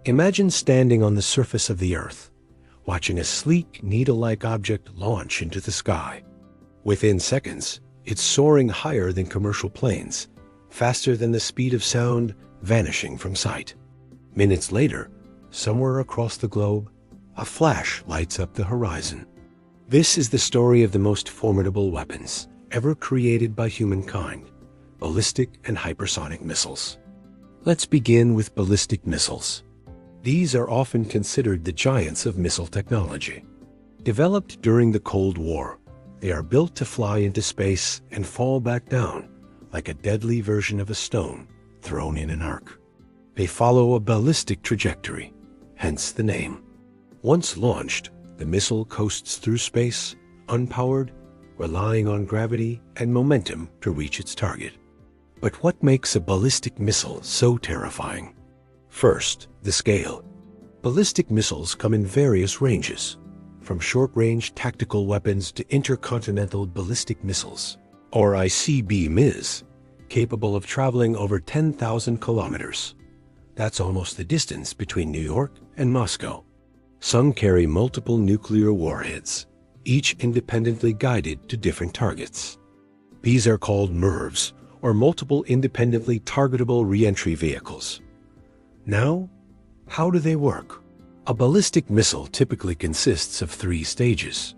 Imagine standing on the surface of the Earth, watching a sleek, needle-like object launch into the sky. Within seconds, it's soaring higher than commercial planes, faster than the speed of sound, vanishing from sight. Minutes later, somewhere across the globe, a flash lights up the horizon. This is the story of the most formidable weapons ever created by humankind, ballistic and hypersonic missiles. Let's begin with ballistic missiles. These are often considered the giants of missile technology. Developed during the Cold War, they are built to fly into space and fall back down, like a deadly version of a stone thrown in an arc. They follow a ballistic trajectory, hence the name. Once launched, the missile coasts through space, unpowered, relying on gravity and momentum to reach its target. But what makes a ballistic missile so terrifying? First, the scale. Ballistic missiles come in various ranges, from short-range tactical weapons to intercontinental ballistic missiles, or ICBMs, capable of traveling over 10,000 kilometers. That's almost the distance between New York and Moscow. Some carry multiple nuclear warheads, each independently guided to different targets. These are called MIRVs, or multiple independently targetable reentry vehicles. Now, how do they work? A ballistic missile typically consists of 3 stages.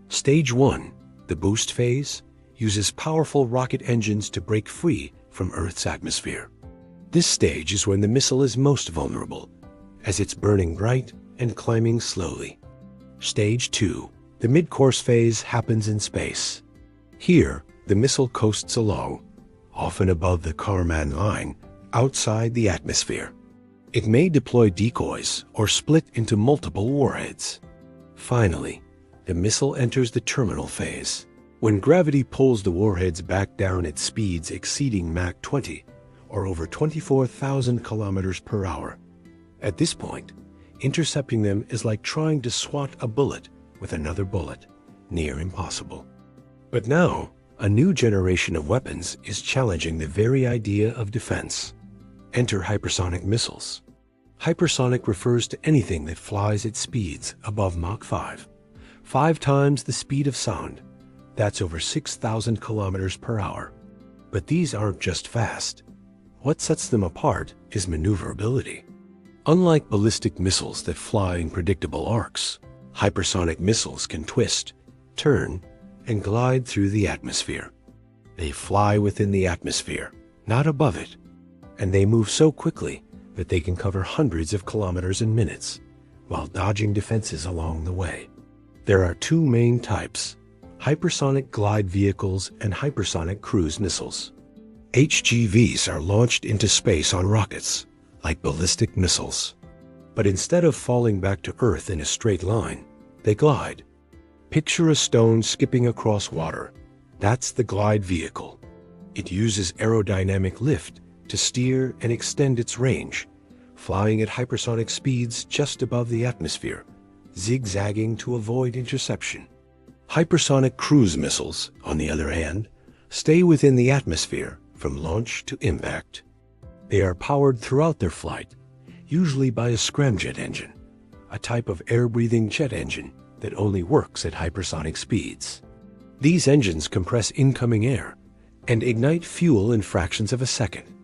Stage 1, the boost phase, uses powerful rocket engines to break free from Earth's atmosphere. This stage is when the missile is most vulnerable, as it's burning bright and climbing slowly. Stage 2, the mid-course phase, happens in space. Here, the missile coasts along, often above the Kármán line, outside the atmosphere. It may deploy decoys or split into multiple warheads. Finally, the missile enters the terminal phase, when gravity pulls the warheads back down at speeds exceeding Mach 20, or over 24,000 kilometers per hour. At this point, intercepting them is like trying to swat a bullet with another bullet, near impossible. But now, a new generation of weapons is challenging the very idea of defense. Enter hypersonic missiles. Hypersonic refers to anything that flies at speeds above Mach 5 times the speed of sound. That's over 6,000 kilometers per hour. But these aren't just fast. What sets them apart is maneuverability. Unlike ballistic missiles that fly in predictable arcs, hypersonic missiles can twist, turn, and glide through the atmosphere. They fly within the atmosphere, not above it, and they move so quickly that they can cover hundreds of kilometers in minutes, while dodging defenses along the way. There are 2 main types: hypersonic glide vehicles and hypersonic cruise missiles. HGVs are launched into space on rockets, like ballistic missiles. But instead of falling back to Earth in a straight line, they glide. Picture a stone skipping across water. That's the glide vehicle. It uses aerodynamic lift to steer and extend its range, flying at hypersonic speeds just above the atmosphere, zigzagging to avoid interception. Hypersonic cruise missiles, on the other hand, stay within the atmosphere from launch to impact. They are powered throughout their flight, usually by a scramjet engine, a type of air-breathing jet engine that only works at hypersonic speeds. These engines compress incoming air and ignite fuel in fractions of a second,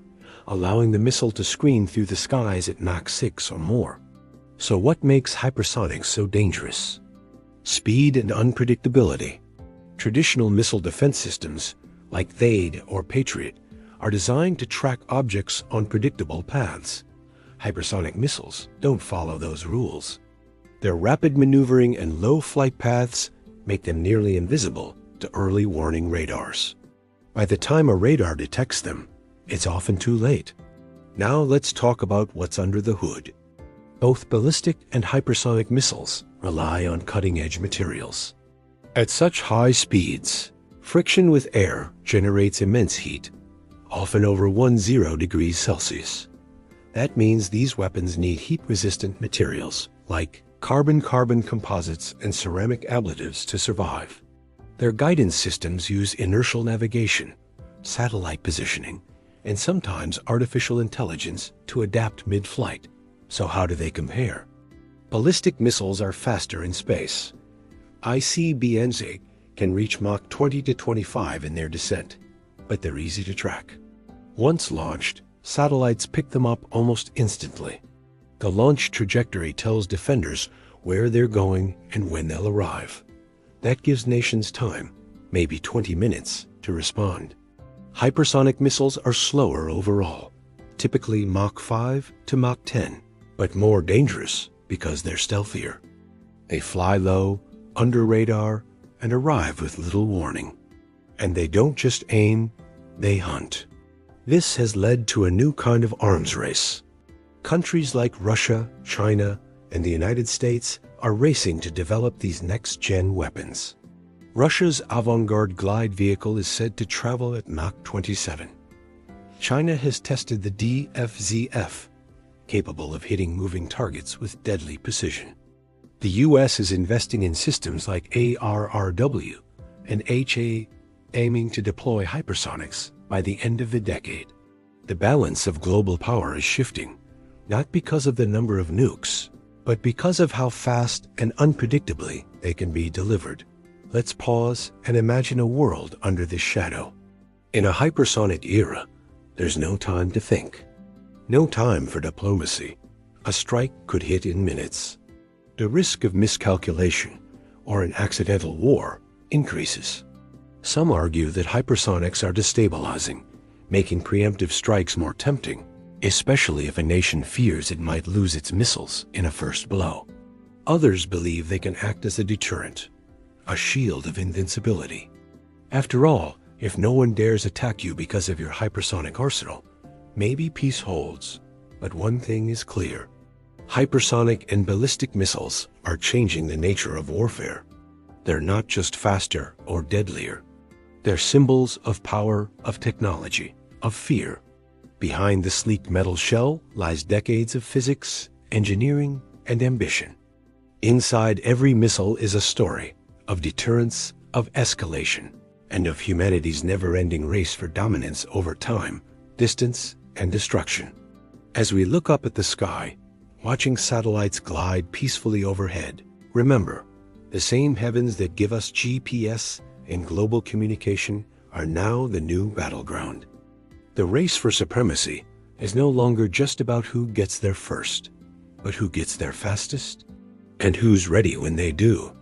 allowing the missile to screen through the skies at Mach 6 or more. So what makes hypersonics so dangerous? Speed and unpredictability. Traditional missile defense systems, like THAAD or Patriot, are designed to track objects on predictable paths. Hypersonic missiles don't follow those rules. Their rapid maneuvering and low flight paths make them nearly invisible to early warning radars. By the time a radar detects them, it's often too late. Now let's talk about what's under the hood. Both ballistic and hypersonic missiles rely on cutting-edge materials. At such high speeds, friction with air generates immense heat, often over 10 degrees Celsius. That means these weapons need heat-resistant materials like carbon-carbon composites and ceramic ablatives to survive. Their guidance systems use inertial navigation, satellite positioning, and sometimes artificial intelligence to adapt mid-flight, So how do they compare? Ballistic missiles are faster in space. ICBMs can reach Mach 20 to 25 in their descent, but they're easy to track. Once launched, satellites pick them up almost instantly. The launch trajectory tells defenders where they're going and when they'll arrive. That gives nations time, maybe 20 minutes, to respond. Hypersonic missiles are slower overall, typically Mach 5 to Mach 10, but more dangerous because they're stealthier. They fly low, under radar, and arrive with little warning. And they don't just aim, they hunt. This has led to a new kind of arms race. Countries like Russia, China, and the United States are racing to develop these next-gen weapons. Russia's Avangard glide vehicle is said to travel at Mach 27. China has tested the DFZF, capable of hitting moving targets with deadly precision. The US is investing in systems like ARRW and HA, aiming to deploy hypersonics by the end of the decade. The balance of global power is shifting, not because of the number of nukes, but because of how fast and unpredictably they can be delivered. Let's pause and imagine a world under this shadow. In a hypersonic era, there's no time to think. No time for diplomacy. A strike could hit in minutes. The risk of miscalculation or an accidental war increases. Some argue that hypersonics are destabilizing, making preemptive strikes more tempting, especially if a nation fears it might lose its missiles in a first blow. Others believe they can act as a deterrent, a shield of invincibility. After all, if no one dares attack you because of your hypersonic arsenal, maybe peace holds. But one thing is clear. Hypersonic and ballistic missiles are changing the nature of warfare. They're not just faster or deadlier. They're symbols of power, of technology, of fear. Behind the sleek metal shell lies decades of physics, engineering, and ambition. Inside every missile is a story of deterrence, of escalation, and of humanity's never-ending race for dominance over time, distance, and destruction. As we look up at the sky, watching satellites glide peacefully overhead, remember, the same heavens that give us GPS and global communication are now the new battleground. The race for supremacy is no longer just about who gets there first, but who gets there fastest and who's ready when they do.